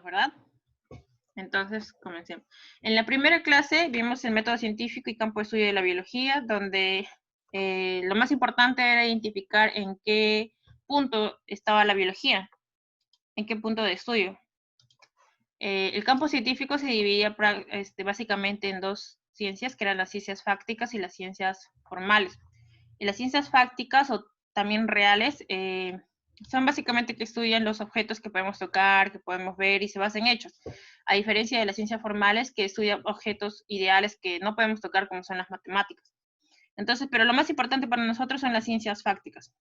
¿verdad? Entonces, comencemos. En la primera clase vimos el método científico y campo de estudio de la biología, donde lo más importante era identificar en qué punto estaba la biología, en qué punto de estudio. El campo científico se dividía básicamente en dos ciencias, que eran las ciencias fácticas y las ciencias formales. Y las ciencias fácticas, o también reales, son básicamente que estudian los objetos que podemos tocar, que podemos ver y se basan en hechos. A diferencia de las ciencias formales, que estudian objetos ideales que no podemos tocar, como son las matemáticas. Entonces, pero lo más importante para nosotros son las ciencias fácticas.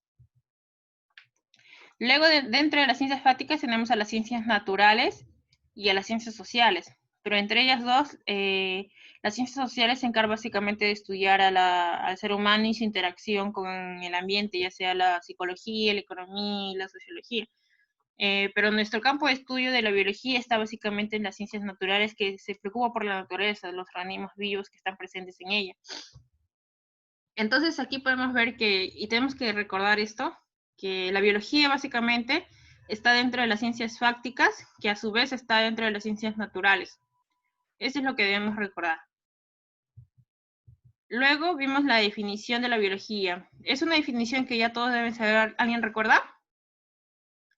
Luego, dentro de las ciencias fácticas, tenemos a las ciencias naturales y a las ciencias sociales. Pero entre ellas dos, las ciencias sociales se encargan básicamente de estudiar al ser humano y su interacción con el ambiente, ya sea la psicología, la economía y la sociología. Pero nuestro campo de estudio de la biología está básicamente en las ciencias naturales, que se preocupa por la naturaleza, los organismos vivos que están presentes en ella. Entonces aquí podemos ver que, y tenemos que recordar esto, que la biología básicamente está dentro de las ciencias fácticas, que a su vez está dentro de las ciencias naturales. Eso es lo que debemos recordar. Luego vimos la definición de la biología. Es una definición que ya todos deben saber. ¿Alguien recuerda?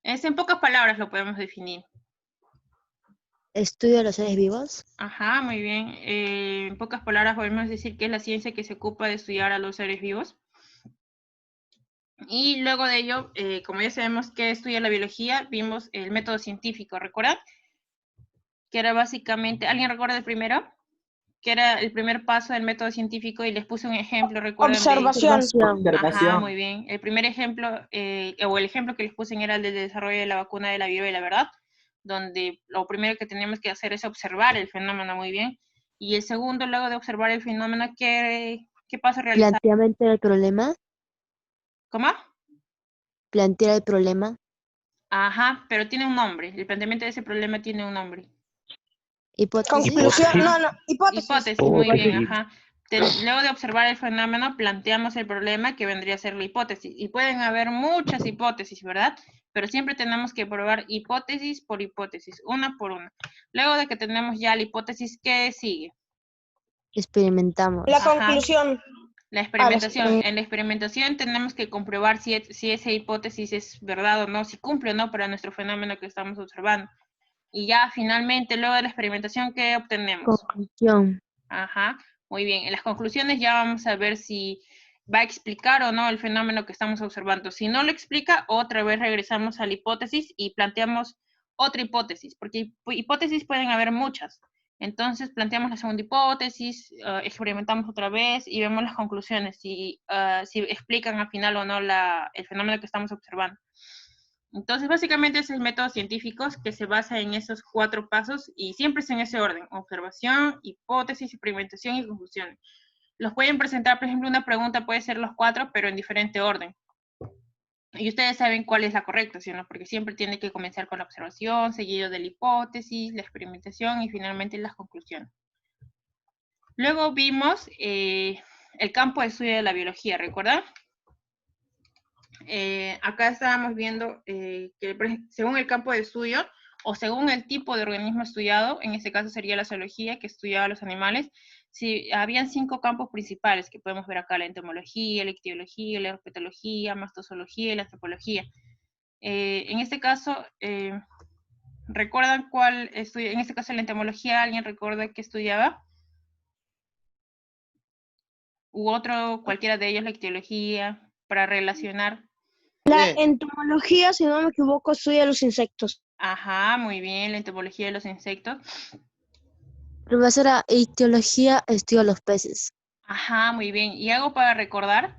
Es en pocas palabras lo podemos definir. ¿Estudio de los seres vivos? Ajá, muy bien. En pocas palabras podemos decir que es la ciencia que se ocupa de estudiar a los seres vivos. Y luego de ello, como ya sabemos que estudia la biología, vimos el método científico, ¿recuerdan? Que era básicamente, ¿alguien recuerda el primero? Que era el primer paso del método científico y les puse un ejemplo, ¿recuerdan? Observación. Ajá, muy bien. El primer ejemplo, o el ejemplo que les puse era el del desarrollo de la vacuna de la viruela, ¿verdad? Donde lo primero que tenemos que hacer es observar el fenómeno, muy bien. Y el segundo, luego de observar el fenómeno, ¿qué paso realizar? ¿Planteamiento del problema? ¿Cómo? ¿Plantear el problema? Ajá, pero tiene un nombre. El planteamiento de ese problema tiene un nombre. ¿Hipótesis? Conclusión. Ajá. No, hipótesis. Hipótesis, muy bien, ajá. Luego de observar el fenómeno, planteamos el problema que vendría a ser la hipótesis. Y pueden haber muchas hipótesis, ¿verdad? Pero siempre tenemos que probar hipótesis por hipótesis, una por una. Luego de que tenemos ya la hipótesis, ¿qué sigue? Experimentamos. La Ajá. conclusión. La experimentación. En la experimentación tenemos que comprobar si esa hipótesis es verdad o no, si cumple o no para nuestro fenómeno que estamos observando. Y ya finalmente, luego de la experimentación, ¿qué obtenemos? Conclusión. Ajá, muy bien. En las conclusiones ya vamos a ver si va a explicar o no el fenómeno que estamos observando. Si no lo explica, otra vez regresamos a la hipótesis y planteamos otra hipótesis, porque hipótesis pueden haber muchas. Entonces planteamos la segunda hipótesis, experimentamos otra vez y vemos las conclusiones, si explican al final o no el fenómeno que estamos observando. Entonces, básicamente es el método científico que se basa en esos 4 pasos y siempre es en ese orden: observación, hipótesis, experimentación y conclusiones. Los pueden presentar, por ejemplo, una pregunta puede ser los 4, pero en diferente orden. Y ustedes saben cuál es la correcta, ¿sí o no? Porque siempre tiene que comenzar con la observación, seguido de la hipótesis, la experimentación y finalmente las conclusiones. Luego vimos el campo de estudio de la biología, ¿recuerdan? Acá estábamos viendo que según el campo de estudio o según el tipo de organismo estudiado, en este caso sería la zoología, que estudiaba los animales, habían 5 campos principales que podemos ver acá: la entomología, la ictiología, la herpetología, mastozoología y la antropología. En este caso, ¿recuerdan cuál estudia? En este caso la entomología, ¿alguien recuerda qué estudiaba? U otro, cualquiera de ellos, la ictiología, para relacionar. La entomología, si no me equivoco, estudia los insectos. Ajá, muy bien, la entomología de los insectos. Profesora, ictiología estudia los peces. Ajá, muy bien. Y algo para recordar,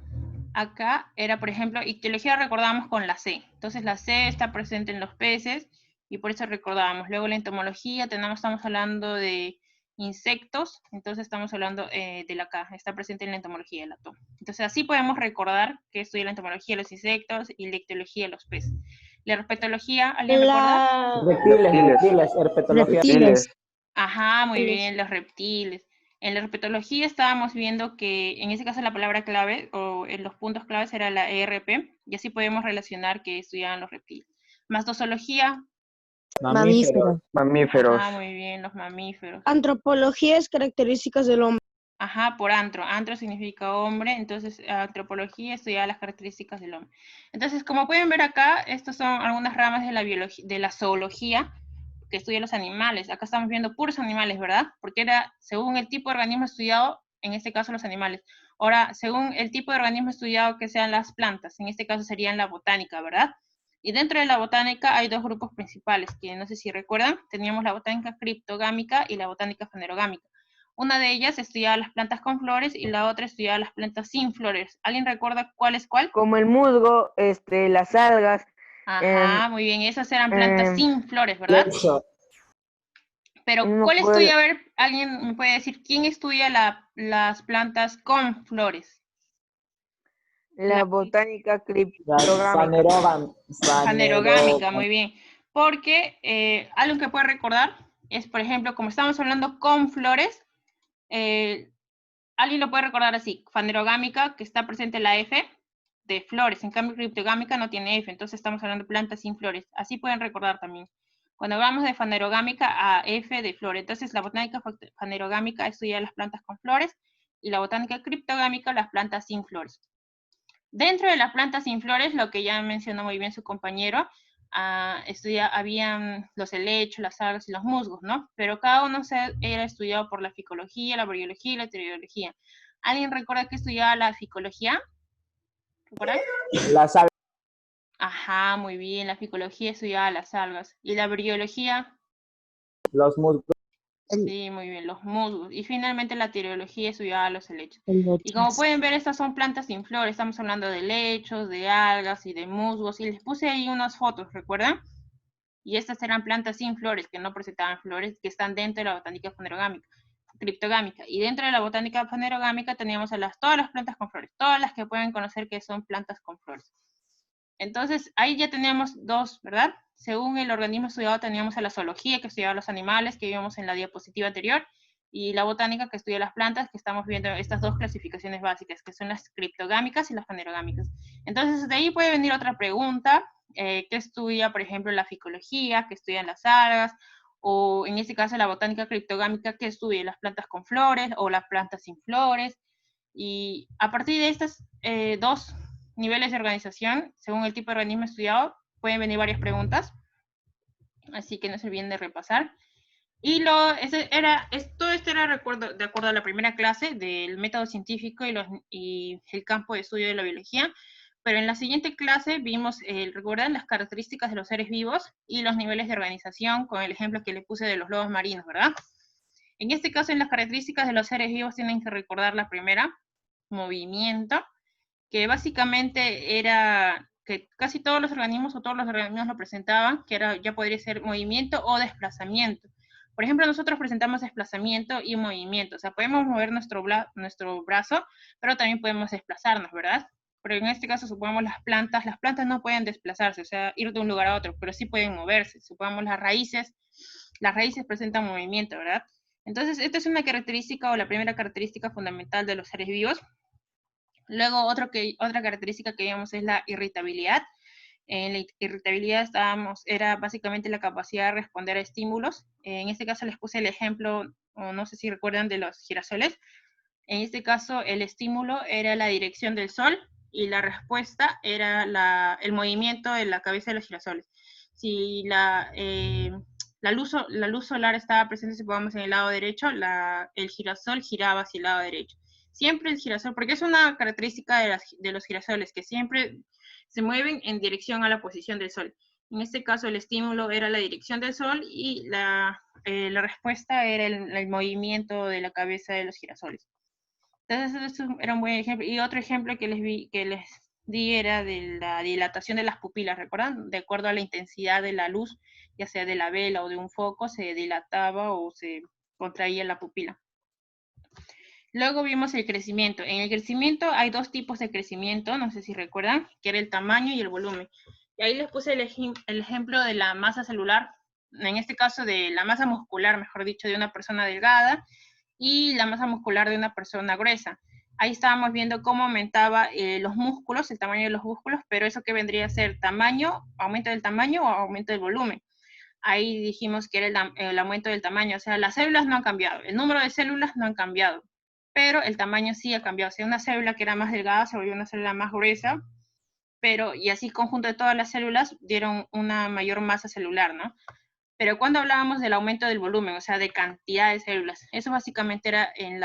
acá era, por ejemplo, ictiología recordamos con la C. Entonces la C está presente en los peces y por eso recordábamos. Luego la entomología, estamos hablando de insectos, entonces estamos hablando de la K, está presente en la entomología, la TO. Entonces así podemos recordar que estudia la entomología de los insectos y la ictiología de los peces. La herpetología, ¿alguien recuerda? Reptiles, herpetología. Reptiles. Ajá, muy bien, los reptiles. En la herpetología estábamos viendo que en ese caso la palabra clave o en los puntos claves era la ERP, y así podemos relacionar que estudiaban los reptiles. Mastozoología, Mamífero. Mamíferos. Ah, muy bien, los mamíferos. Antropología es características del hombre. Ajá, por antro. Antro significa hombre, entonces antropología estudia las características del hombre. Entonces, como pueden ver acá, estas son algunas ramas de la biología, de la zoología, que estudia los animales. Acá estamos viendo puros animales, ¿verdad? Porque era según el tipo de organismo estudiado, en este caso los animales. Ahora, según el tipo de organismo estudiado que sean las plantas, en este caso serían la botánica, ¿verdad? Y dentro de la botánica hay dos grupos principales, que no sé si recuerdan, teníamos la botánica criptogámica y la botánica fanerogámica. Una de ellas estudiaba las plantas con flores y la otra estudiaba las plantas sin flores. ¿Alguien recuerda cuál es cuál? Como el musgo, las algas. Ajá, muy bien, esas eran plantas sin flores, De ¿verdad? hecho, Pero, no me ¿cuál acuerdo. estudia? A ver, ¿alguien me puede decir quién estudia las plantas con flores? La botánica la criptogámica. Fanerogámica, muy bien. Porque algo que puede recordar es, por ejemplo, como estamos hablando con flores, alguien lo puede recordar así, fanerogámica, que está presente la F de flores, en cambio criptogámica no tiene F, entonces estamos hablando de plantas sin flores. Así pueden recordar también. Cuando hablamos de fanerogámica a F de flores, entonces la botánica fanerogámica estudia las plantas con flores y la botánica criptogámica las plantas sin flores. Dentro de las plantas sin flores, lo que ya mencionó muy bien su compañero, habían los helechos, las algas y los musgos, ¿no? Pero cada uno era estudiado por la ficología, la briología y la teriología. ¿Alguien recuerda que estudiaba la ficología? ¿Recuerdan? las algas. Ajá, muy bien, la ficología estudiaba las algas. ¿Y la briología? Los musgos. Sí, muy bien, los musgos. Y finalmente la teriología estudiaba los helechos. helechos. Y como pueden ver, estas son plantas sin flores. Estamos hablando de helechos, de algas y de musgos. Y les puse ahí unas fotos, ¿recuerdan? Y estas eran plantas sin flores, que no presentaban flores, que están dentro de la botánica fanerogámica, criptogámica. Y dentro de la botánica fanerogámica teníamos todas las plantas con flores, todas las que pueden conocer que son plantas con flores. Entonces, ahí ya teníamos dos, ¿verdad? Según el organismo estudiado teníamos a la zoología, que estudiaba los animales, que vimos en la diapositiva anterior, y la botánica, que estudia las plantas, que estamos viendo estas dos clasificaciones básicas, que son las criptogámicas y las fanerogámicas. Entonces, de ahí puede venir otra pregunta, ¿qué estudia, por ejemplo, la ficología, que estudian las algas, o en este caso la botánica criptogámica, que estudia las plantas con flores o las plantas sin flores? Y a partir de estas dos niveles de organización, según el tipo de organismo estudiado, pueden venir varias preguntas, así que no se olviden de repasar. Y todo esto era de acuerdo a la primera clase del método científico y el campo de estudio de la biología, pero en la siguiente clase vimos, recuerdan, las características de los seres vivos y los niveles de organización, con el ejemplo que le puse de los lobos marinos, ¿verdad? En este caso, en las características de los seres vivos tienen que recordar la primera, movimiento, que básicamente era que casi todos los organismos lo presentaban, que ya podría ser movimiento o desplazamiento. Por ejemplo, nosotros presentamos desplazamiento y movimiento, o sea, podemos mover nuestro brazo, pero también podemos desplazarnos, ¿verdad? Pero en este caso, supongamos las plantas no pueden desplazarse, o sea, ir de un lugar a otro, pero sí pueden moverse. Supongamos las raíces presentan movimiento, ¿verdad? Entonces, esta es una característica o la primera característica fundamental de los seres vivos. Luego, otra característica que vimos es la irritabilidad. En la irritabilidad era básicamente la capacidad de responder a estímulos. En este caso les puse el ejemplo, o no sé si recuerdan, de los girasoles. En este caso, el estímulo era la dirección del sol y la respuesta era el movimiento de la cabeza de los girasoles. Si la luz solar estaba presente, supongamos, en el lado derecho, el girasol giraba hacia el lado derecho. Siempre el girasol, porque es una característica de los girasoles, que siempre se mueven en dirección a la posición del sol. En este caso, el estímulo era la dirección del sol y la respuesta era el movimiento de la cabeza de los girasoles. Entonces, eso era un buen ejemplo. Y otro ejemplo que les di era de la dilatación de las pupilas, ¿recuerdan? De acuerdo a la intensidad de la luz, ya sea de la vela o de un foco, se dilataba o se contraía la pupila. Luego vimos el crecimiento. En el crecimiento hay dos tipos de crecimiento, no sé si recuerdan, que era el tamaño y el volumen. Y ahí les puse el ejemplo de la masa celular, en este caso de la masa muscular, mejor dicho, de una persona delgada y la masa muscular de una persona gruesa. Ahí estábamos viendo cómo aumentaba los músculos, el tamaño de los músculos, pero eso que vendría a ser tamaño, aumento del tamaño o aumento del volumen. ahí dijimos que era el aumento del tamaño. O sea, las células no han cambiado, el número de células no han cambiado, pero el tamaño sí ha cambiado. O sea, una célula que era más delgada se volvió una célula más gruesa, pero y así conjunto de todas las células dieron una mayor masa celular, ¿no? Pero cuando hablábamos del aumento del volumen, o sea, de cantidad de células, eso básicamente era en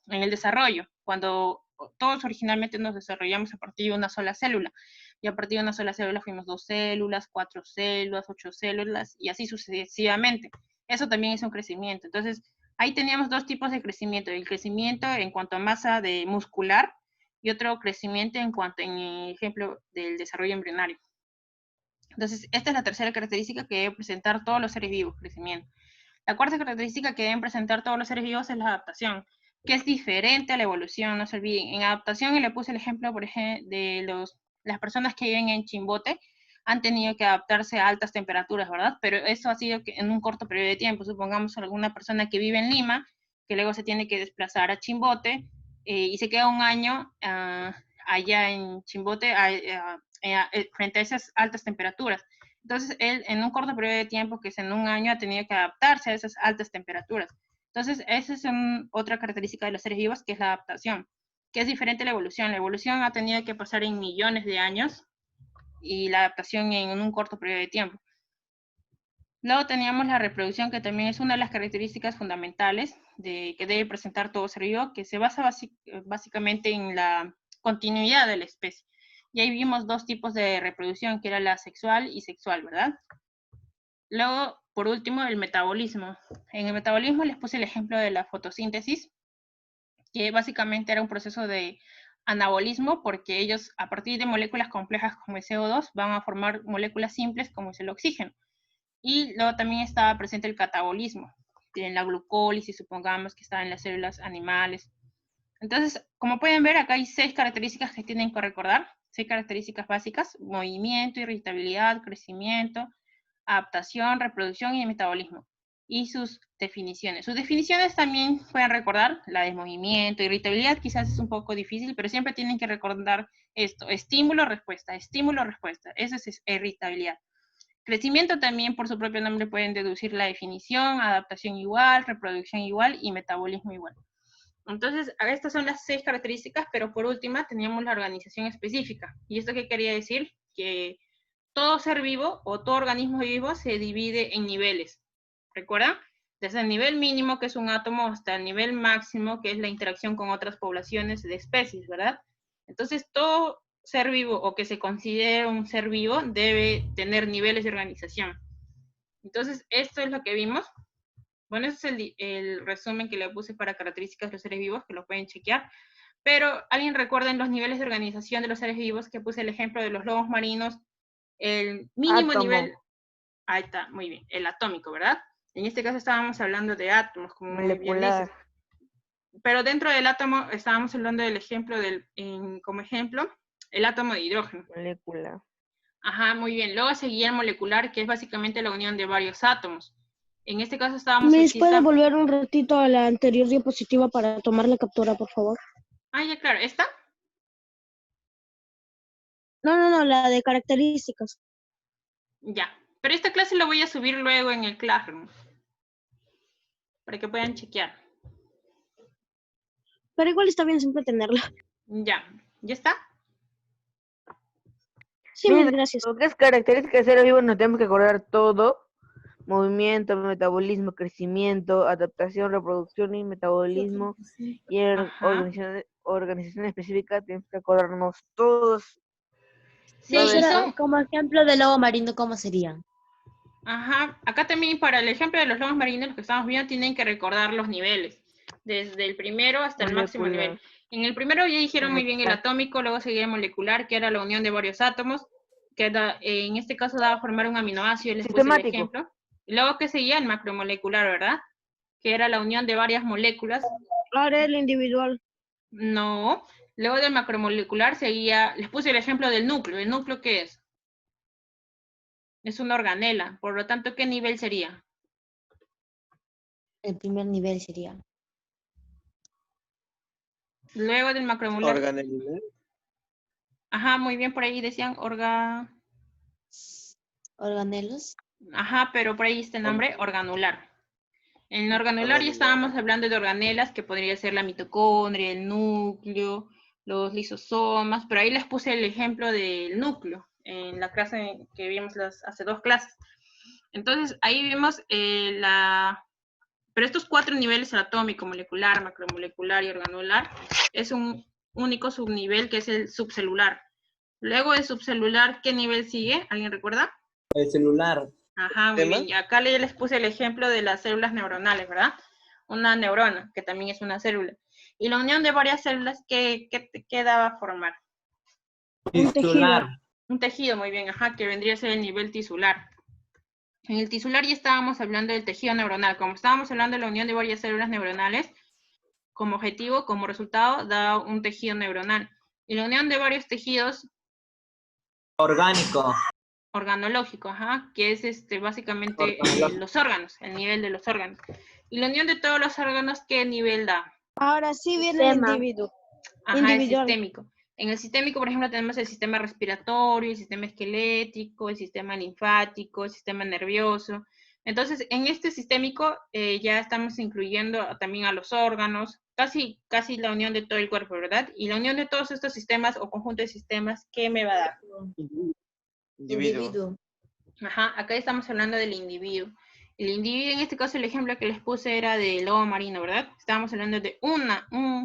el desarrollo, cuando todos originalmente nos desarrollamos a partir de una sola célula, y a partir de una sola célula fuimos 2 células, 4 células, 8 células, y así sucesivamente. Eso también es un crecimiento. Entonces, ahí teníamos dos tipos de crecimiento, el crecimiento en cuanto a masa de muscular, y otro crecimiento en cuanto, en ejemplo, del desarrollo embrionario. Entonces, esta es la tercera característica que deben presentar todos los seres vivos, crecimiento. La cuarta característica que deben presentar todos los seres vivos es la adaptación, que es diferente a la evolución, no se olviden. En adaptación, y le puse el ejemplo, por ejemplo, de las personas que viven en Chimbote, han tenido que adaptarse a altas temperaturas, ¿verdad? Pero eso ha sido en un corto periodo de tiempo. Supongamos alguna persona que vive en Lima, que luego se tiene que desplazar a Chimbote, y se queda un año allá en Chimbote frente a esas altas temperaturas. Entonces, él en un corto periodo de tiempo, que es en un año, ha tenido que adaptarse a esas altas temperaturas. Entonces, esa es otra característica de los seres vivos, que es la adaptación, que es diferente a la evolución. La evolución ha tenido que pasar en millones de años y la adaptación en un corto periodo de tiempo. Luego teníamos la reproducción, que también es una de las características fundamentales que debe presentar todo ser vivo, que se basa básicamente en la continuidad de la especie. Y ahí vimos dos tipos de reproducción, que era la sexual y sexual, ¿verdad? Luego, por último, el metabolismo. En el metabolismo les puse el ejemplo de la fotosíntesis, que básicamente era un proceso de anabolismo, porque ellos, a partir de moléculas complejas como el CO2, van a formar moléculas simples como es el oxígeno. Y luego también estaba presente el catabolismo, en la glucólisis, supongamos que está en las células animales. Entonces, como pueden ver, acá hay 6 características que tienen que recordar, 6 características básicas: movimiento, irritabilidad, crecimiento, adaptación, reproducción y metabolismo. Y sus definiciones. Sus definiciones también pueden recordar, la de movimiento, irritabilidad quizás es un poco difícil, pero siempre tienen que recordar esto: estímulo, respuesta, eso es irritabilidad. Crecimiento también, por su propio nombre, pueden deducir la definición: adaptación igual, reproducción igual y metabolismo igual. Entonces, estas son las 6 características, pero por última teníamos la organización específica. ¿Y esto qué quería decir? Que todo ser vivo o todo organismo vivo se divide en niveles. ¿Recuerdan? Desde el nivel mínimo, que es un átomo, hasta el nivel máximo, que es la interacción con otras poblaciones de especies, ¿verdad? Entonces, todo ser vivo o que se considere un ser vivo debe tener niveles de organización. Entonces, esto es lo que vimos. Bueno, ese es el resumen que le puse para características de los seres vivos, que lo pueden chequear. Pero, ¿alguien recuerda en los niveles de organización de los seres vivos, que puse el ejemplo de los lobos marinos? El mínimo Átomo. nivel, ahí está, muy bien, el atómico, ¿verdad? En este caso estábamos hablando de átomos, como muy bien dices. Pero dentro del átomo estábamos hablando del ejemplo, como ejemplo, el átomo de hidrógeno. Molécula. Ajá, muy bien. Luego seguía el molecular, que es básicamente la unión de varios átomos. En este caso estábamos... Miss, ¿puede volver un ratito a la anterior diapositiva para tomar la captura, por favor? Ah, ya, claro. ¿Esta? No, la de características. Ya. Pero esta clase la voy a subir luego en el Classroom, para que puedan chequear. Pero igual está bien siempre tenerla. Ya. ¿Ya está? Sí, Miren, Miss, gracias. lo que es características de seres vivos nos tenemos que acordar todo: movimiento, metabolismo, crecimiento, adaptación, reproducción y metabolismo, y organización específica. Tenemos que acordarnos todos. Sí, No, y será como ejemplo de lobo marino, ¿cómo sería? Ajá, acá también para el ejemplo de los lobos marinos, los que estamos viendo, tienen que recordar los niveles, desde el primero hasta el máximo nivel. En el primero ya dijeron muy bien el atómico, luego seguía el molecular, que era la unión de varios átomos, que en este caso daba a formar un aminoácido, les puse el ejemplo. Luego que seguía el macromolecular, ¿verdad? Que era la unión de varias moléculas. Ahora el individual. No, luego del macromolecular seguía, les puse el ejemplo del núcleo. ¿El núcleo qué es? Es una organela, por lo tanto, ¿qué nivel sería? El primer nivel sería. Luego del macromolecular. Organela. Ajá, muy bien, por ahí decían Organelos. Ajá, pero por ahí está el nombre organular. En el organular ya estábamos hablando de organelas, que podría ser la mitocondria, el núcleo, los lisosomas, pero ahí les puse el ejemplo del núcleo, en la clase que vimos hace 2 clases. Entonces, ahí vimos pero estos 4 niveles, el atómico, molecular, macromolecular y organular, es un único subnivel que es el subcelular. Luego de subcelular, ¿qué nivel sigue? ¿Alguien recuerda? El celular. Ajá, muy bien. Y acá les puse el ejemplo de las células neuronales, ¿verdad? Una neurona, que también es una célula. Y la unión de varias células, ¿qué va a formar? Un tejido. Un tejido, muy bien, ajá, que vendría a ser el nivel tisular. En el tisular ya estábamos hablando del tejido neuronal. Como estábamos hablando de la unión de varias células neuronales, como objetivo, como resultado, da un tejido neuronal. Y la unión de varios tejidos Orgánico. organológico, ajá, que es básicamente los órganos, el nivel de los órganos. Y la unión de todos los órganos, ¿qué nivel da? Ahora sí viene el individuo. Ajá, Individual. el sistémico. En el sistémico, por ejemplo, tenemos el sistema respiratorio, el sistema esquelético, el sistema linfático, el sistema nervioso. Entonces, en este sistémico ya estamos incluyendo también a los órganos, casi la unión de todo el cuerpo, ¿verdad? Y la unión de todos estos sistemas o conjunto de sistemas, ¿qué me va a dar? Individuo. Ajá, acá estamos hablando del individuo. El individuo, en este caso, el ejemplo que les puse era del lobo marino, ¿verdad? Estábamos hablando de un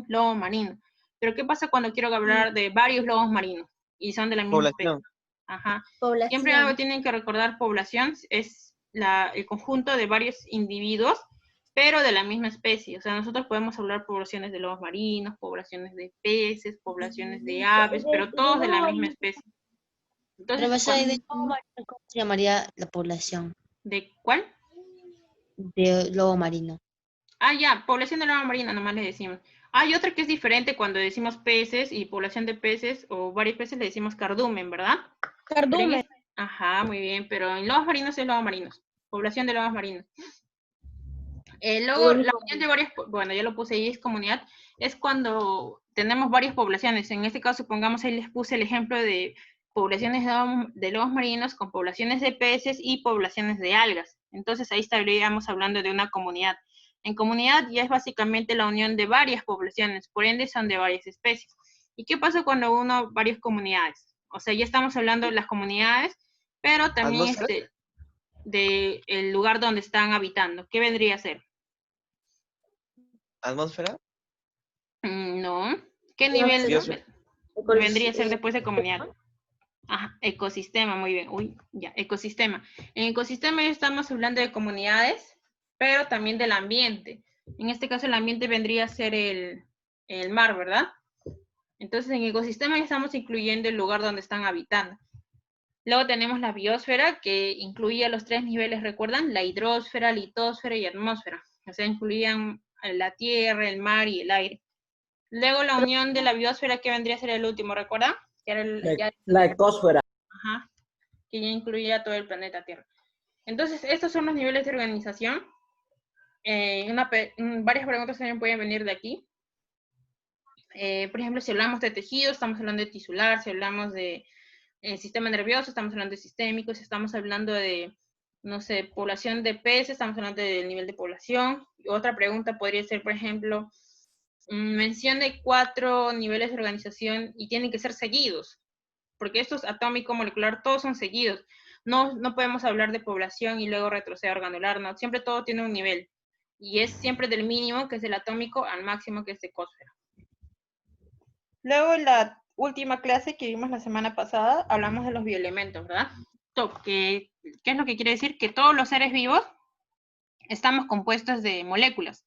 lobo marino. Pero, ¿qué pasa cuando quiero hablar de varios lobos marinos? Y son de la misma especie. Ajá. Siempre algo tienen que recordar, población es el conjunto de varios individuos, pero de la misma especie. O sea, nosotros podemos hablar poblaciones de lobos marinos, poblaciones de peces, poblaciones de aves, pero todos de la misma especie. Entonces, Profesora, ¿y de lobo marino cómo se llamaría la población ¿de cuál? de lobo marino? Ah, ya, población de lobo marino, nomás le decimos. Hay otra que es diferente cuando decimos peces y población de peces o varios peces le decimos cardumen, ¿verdad? Cardumen. Ajá, muy bien, pero en lobos marinos es lobos marinos. Población de lobos marinos. Luego, la unión de varias, bueno, ya lo puse ahí, es comunidad, es cuando tenemos varias poblaciones. En este caso, pongamos ahí, les puse el ejemplo de poblaciones de lobos marinos con poblaciones de peces y poblaciones de algas. Entonces, ahí estaríamos hablando de una comunidad. En comunidad ya es básicamente la unión de varias poblaciones, por ende son de varias especies. ¿Y qué pasa cuando uno varias comunidades? O sea, ya estamos hablando de las comunidades, pero también de el lugar donde están habitando. ¿Qué vendría a ser? ¿Atmósfera? No. ¿Qué nivel vendría a ser después de comunidad? Ajá, ecosistema, muy bien. Uy, ya, ecosistema. En ecosistema ya estamos hablando de comunidades, pero también del ambiente. En este caso el ambiente vendría a ser el mar, ¿verdad? Entonces en ecosistema ya estamos incluyendo el lugar donde están habitando. Luego tenemos la biosfera, que incluía los 3 niveles, ¿recuerdan? La hidrosfera, litosfera y atmósfera. O sea, incluían la tierra, el mar y el aire. Luego la unión de la biosfera, que vendría a ser el último, ¿recuerdan? Que era La ecosfera. Ajá, que ya incluía todo el planeta Tierra. Entonces, estos son los niveles de organización. Varias preguntas también pueden venir de aquí. Por ejemplo, si hablamos de tejidos, estamos hablando de tisular. Si hablamos de sistema nervioso, estamos hablando de sistémico. Si estamos hablando de, no sé, población de peces, estamos hablando del nivel de población. Y otra pregunta podría ser, por ejemplo, mención de 4 niveles de organización y tienen que ser seguidos, porque estos atómico, molecular, todos son seguidos. No podemos hablar de población y luego retroceder organular, no. Siempre todo tiene un nivel. Y es siempre del mínimo, que es el atómico, al máximo, que es de ecosfera. Luego, en la última clase que vimos la semana pasada, hablamos de los bioelementos, ¿verdad? ¿Qué es lo que quiere decir? Que todos los seres vivos estamos compuestos de moléculas,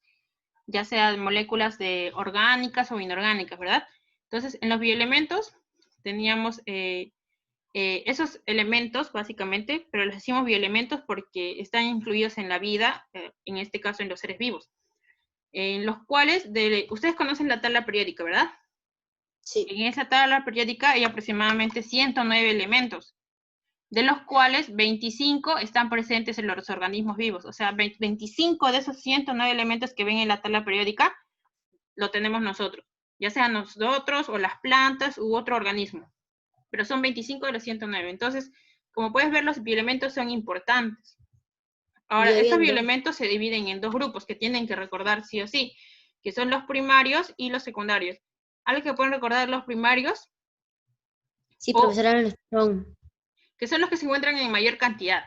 ya sea moléculas orgánicas o inorgánicas, ¿verdad? Entonces, en los bioelementos teníamos esos elementos, básicamente, pero los decimos bioelementos porque están incluidos en la vida, en este caso en los seres vivos, en los cuales, ustedes conocen la tabla periódica, ¿verdad? Sí. En esa tabla periódica hay aproximadamente 109 elementos, de los cuales 25 están presentes en los organismos vivos. O sea, 25 de esos 109 elementos que ven en la tabla periódica lo tenemos nosotros, ya sea nosotros o las plantas u otro organismo. Pero son 25 de los 109. Entonces, como puedes ver, los bioelementos son importantes. Ahora, estos Lloviendo. bioelementos se dividen en dos grupos que tienen que recordar sí o sí, que son los primarios y los secundarios. ¿Algo que pueden recordar los primarios? Sí, O profesora, eran los chon. que son los que se encuentran en mayor cantidad.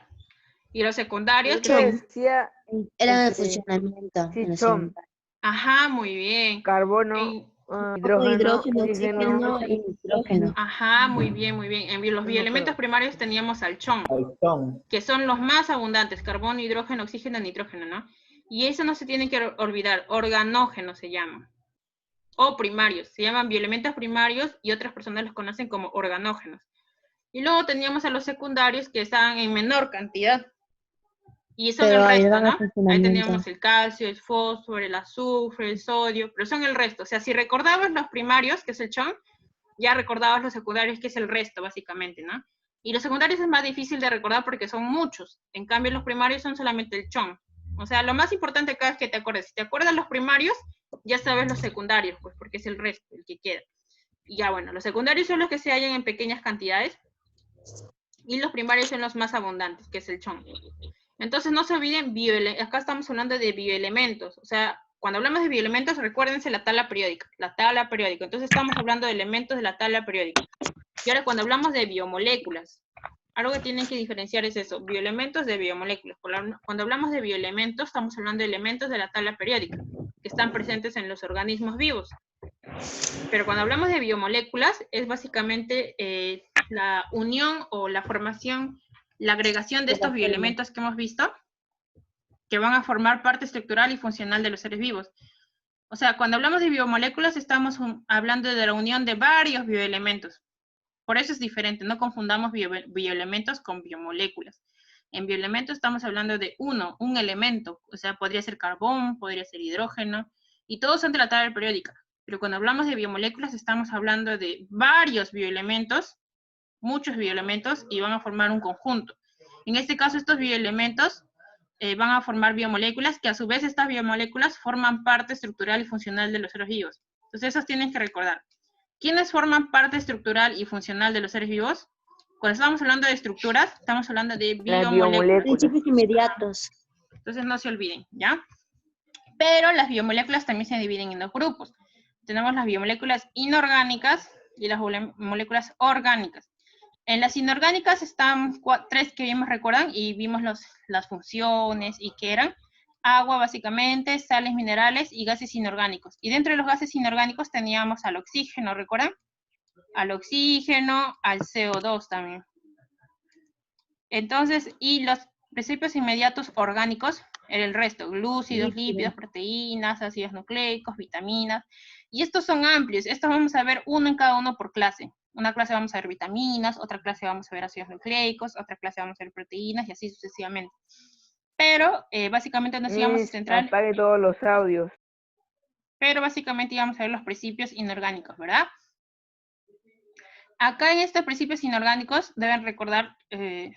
Y los secundarios, Yo que te son... decía, Eran el este, funcionamiento. sí, En el chon, secundario. Ajá, muy bien. carbono, En- hidrógeno, hidrógeno, oxígeno, Oxígeno y nitrógeno. Ajá, muy bien, muy bien. En los No me bioelementos acuerdo. primarios teníamos al chon, Son. que son los más abundantes, carbono, hidrógeno, oxígeno, nitrógeno, ¿no? Y eso no se tiene que olvidar, organógenos se llaman, o primarios, se llaman bioelementos primarios y otras personas los conocen como organógenos. Y luego teníamos a los secundarios que estaban en menor cantidad, y son Pero el resto, ayudaban al ¿no? Ahí funcionamiento. teníamos el calcio, el fósforo, el azufre, el sodio, pero son el resto. O sea, si recordabas los primarios, que es el chon, ya recordabas los secundarios, que es el resto, básicamente, ¿no? Y los secundarios es más difícil de recordar porque son muchos. En cambio, los primarios son solamente el chon. O sea, lo más importante acá es que te acuerdes. Si te acuerdas los primarios, ya sabes los secundarios, pues porque es el resto, el que queda. Y ya, bueno, los secundarios son los que se hallan en pequeñas cantidades y los primarios son los más abundantes, que es el chon. Entonces, no se olviden, acá estamos hablando de bioelementos. O sea, cuando hablamos de bioelementos, recuérdense la tabla periódica. La tabla periódica. Entonces, estamos hablando de elementos de la tabla periódica. Y ahora, cuando hablamos de biomoléculas, algo que tienen que diferenciar es eso, bioelementos de biomoléculas. Cuando hablamos de bioelementos, estamos hablando de elementos de la tabla periódica, que están presentes en los organismos vivos. Pero cuando hablamos de biomoléculas, es básicamente la unión o la formación, la agregación de estos bioelementos que hemos visto, que van a formar parte estructural y funcional de los seres vivos. O sea, cuando hablamos de biomoléculas, estamos hablando de la unión de varios bioelementos. Por eso es diferente, no confundamos bioelementos con biomoléculas. En bioelementos estamos hablando de un elemento, o sea, podría ser carbón, podría ser hidrógeno, y todos son de la tabla periódica. Pero cuando hablamos de biomoléculas, estamos hablando de varios bioelementos, muchos bioelementos, y van a formar un conjunto. En este caso, estos bioelementos van a formar biomoléculas, que a su vez estas biomoléculas forman parte estructural y funcional de los seres vivos. Entonces, esos tienen que recordar. ¿Quiénes forman parte estructural y funcional de los seres vivos? Cuando estamos hablando de estructuras, estamos hablando de Las biomoléculas. biomoléculas. Principios inmediatos. Entonces no se olviden, ¿ya? Pero las biomoléculas también se dividen en dos grupos. Tenemos las biomoléculas inorgánicas y las moléculas orgánicas. En las inorgánicas están tres que vimos, recuerdan, y vimos las funciones y que eran agua básicamente, sales minerales y gases inorgánicos. Y dentro de los gases inorgánicos teníamos al oxígeno, ¿recuerdan? Al oxígeno, al CO2 también. Entonces, y los principios inmediatos orgánicos, el resto, glúcidos, lípidos, proteínas, ácidos nucleicos, vitaminas. Y estos son amplios, estos vamos a ver uno en cada uno por clase. Una clase vamos a ver vitaminas, otra clase vamos a ver ácidos nucleicos, otra clase vamos a ver proteínas y así sucesivamente. Pero básicamente nos íbamos a centrar... Apague todos los audios. Pero básicamente íbamos a ver los principios inorgánicos, ¿verdad? Acá en estos principios inorgánicos, deben recordar,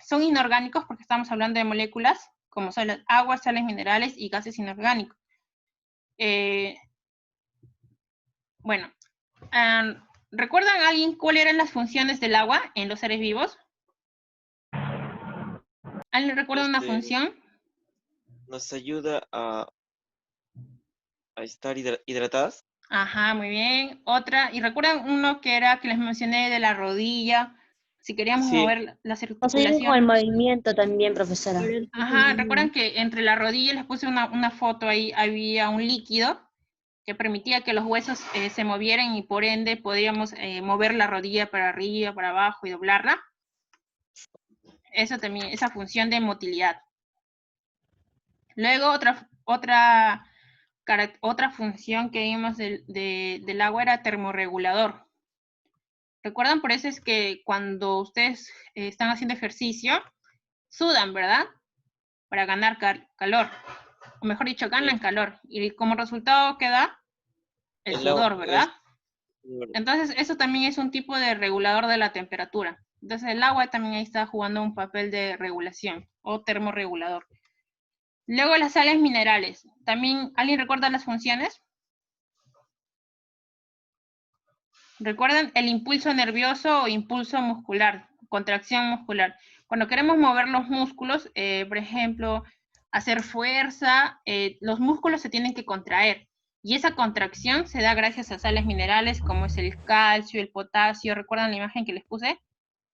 son inorgánicos porque estamos hablando de moléculas, como son las aguas, sales minerales y gases inorgánicos. Bueno, ¿recuerdan alguien cuáles eran las funciones del agua en los seres vivos? ¿Alguien recuerda una función? Nos ayuda a estar hidratadas. Ajá, muy bien. Otra, y recuerdan uno que era que les mencioné de la rodilla, si queríamos Sí. mover la Nos ayudan con el circulación. movimiento también, profesora. Ajá, recuerdan que entre la rodilla, les puse una foto ahí, había un líquido que permitía que los huesos se movieran y por ende podíamos mover la rodilla para arriba, para abajo y doblarla. Eso también, esa función de motilidad. Luego otra función que vimos del agua era termorregulador. ¿Recuerdan? Por eso es que cuando ustedes están haciendo ejercicio, sudan, ¿verdad? Para ganar calor. O mejor dicho, ganan calor. Y como resultado queda el sudor, ¿verdad? Entonces, eso también es un tipo de regulador de la temperatura. Entonces, el agua también ahí está jugando un papel de regulación o termorregulador. Luego, las sales minerales. También, ¿alguien recuerda las funciones? ¿Recuerdan el impulso nervioso o impulso muscular? Contracción muscular. Cuando queremos mover los músculos, por ejemplo, hacer fuerza, los músculos se tienen que contraer. Y esa contracción se da gracias a sales minerales como es el calcio, el potasio. ¿Recuerdan la imagen que les puse?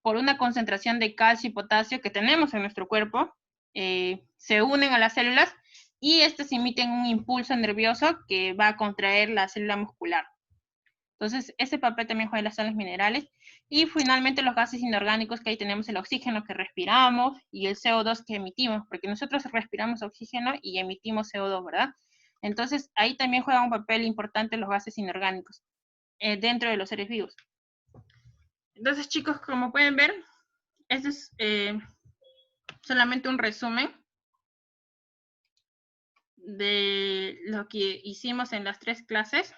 Por una concentración de calcio y potasio que tenemos en nuestro cuerpo, se unen a las células y estas emiten un impulso nervioso que va a contraer la célula muscular. Entonces, ese papel también juega las sales minerales. Y finalmente los gases inorgánicos, que ahí tenemos el oxígeno que respiramos y el CO2 que emitimos, porque nosotros respiramos oxígeno y emitimos CO2, ¿verdad? Entonces, ahí también juega un papel importante los gases inorgánicos dentro de los seres vivos. Entonces, chicos, como pueden ver, este es solamente un resumen de lo que hicimos en las 3 clases.